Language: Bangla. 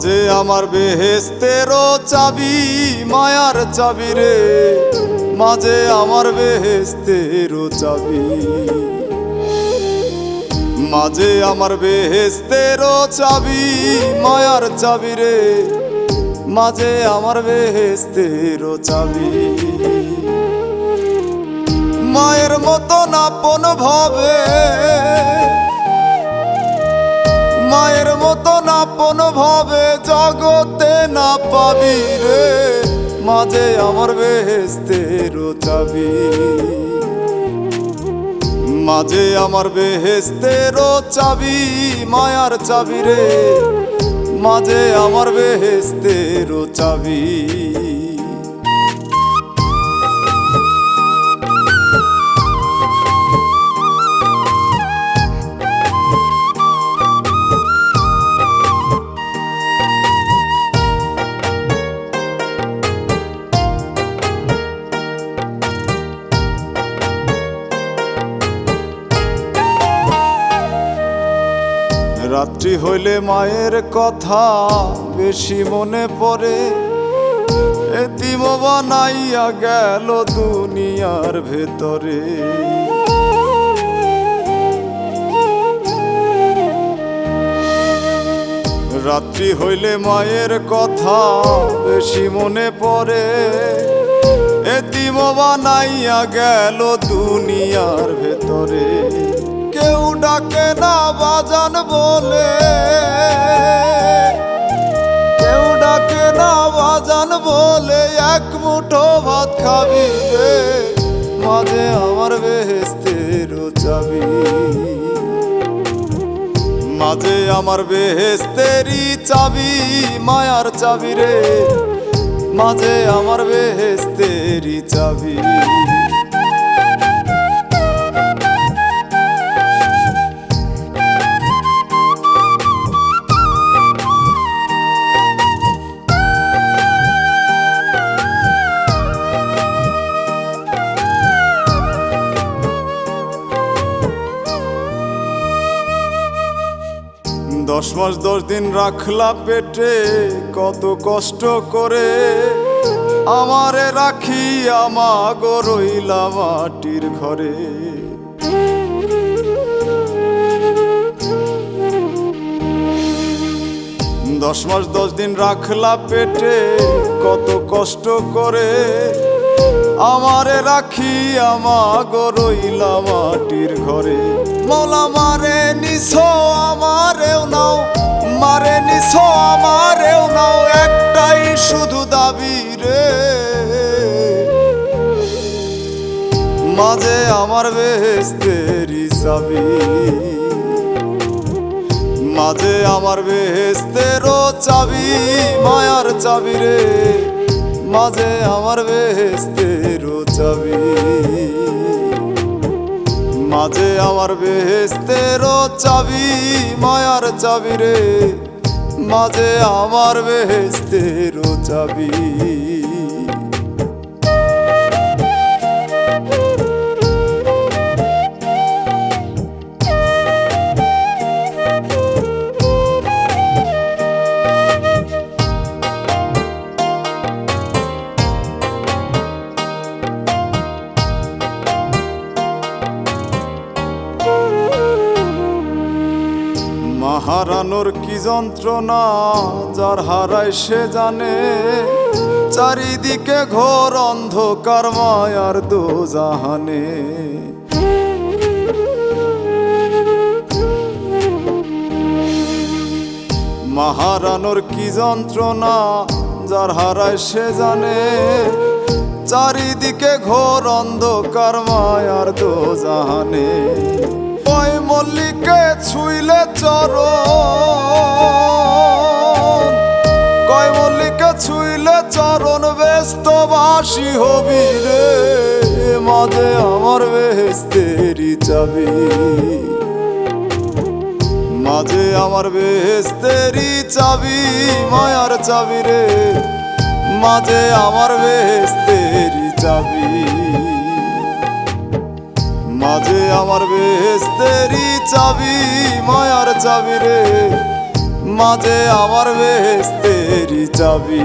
মাঝে আমার বেহেস্তেরও চাবি, মায়ার চাবি রে, মাঝে আমার বেহেস্তেরও চাবি, মাঝে আমার বেহেস্তেরও চাবি, মায়ার চাবি রে, মাঝে আমার বেহেস্তেরও চাবি। মায়ের মতন আপন ভাবে, মায়ের মতন আপন ভাবে জগতে না পাবি রে, মাঝে আমার বেহেস্তেরও চাবি, মাঝে আমার বেহেস্তেরও চাবি, মায়ার চাবি রে, মাঝে আমার বেহেস্তেরও চাবি। রাত্রি হইলে মায়ের কথা বেশি মনে পড়ে, এতিম বানাইয়া গেল দুনিয়ার ভেতরে। রাত্রি হইলে মায়ের কথা বেশি মনে পড়ে, এতিম বানাইয়া গেল দুনিয়ার ভেতরে। কেউ ডাকে না বাজান বলে, কেউ ডাকে না বাজান বলে, এক মুঠো ভাত খাবি রে, মাঝে আমার বেহেস্তেরও চাবি, মাঝে আমার বেহেস্তেরই চাবি, মায়ার চাবি রে, মাঝে আমার বেহেস্তেরই চাবি। দশ মাস 10 দিন রাখলা পেটে কত কষ্ট করে, আমারে রাখি আমাগো রইলা মাটির ঘরে। 10 মাস 10 দিন রাখলা পেটে কত কষ্ট করে, আমারে রাখি আমাগো রইলা মাটির ঘরে। মৌলা মারে নিছো আমারেও নাও, মারে নিছো আমারেও নাও, একটাই শুধু দাবি রে, মাঝে আমার বেহেস্তেরই চাবি, মাঝে আমার বেহেস্তেরও চাবি, মায়ার চাবি রে, মাঝে আমার বেহেস্তেরও চাবি, মাঝে আমার বেহেস্তেরও চাবি, মায়ার চাবি রে, মাঝে আমার বেহেস্তেরও চাবি। হারানোর কি যন্ত্রণা যার হারায় সে জানে, চারিদিকে ঘোর অন্ধকার মায়ার দোজাহানে। হারানোর কি যন্ত্রণা যার হারায় সে জানে, চারিদিকে ঘোর অন্ধকার মায়ার দোজাহানে। কয় মল্লিকে ছুইলে চরণ, কয় মল্লিকে ছুইলে চরণ, ব্যস্তবাসী হবি রে, মাঝে আমার বেহেস্তেরই চাবি, মাঝে আমার বেহেস্তেরই চাবি, মায়ার চাবি রে, মাঝে আমার বেহেস্তেরই চাবি, মাঝে আমার বেহেস্তেরই চাবি, মায়ার চাবি রে, মাঝে আমার বেহেস্তেরি চাবি।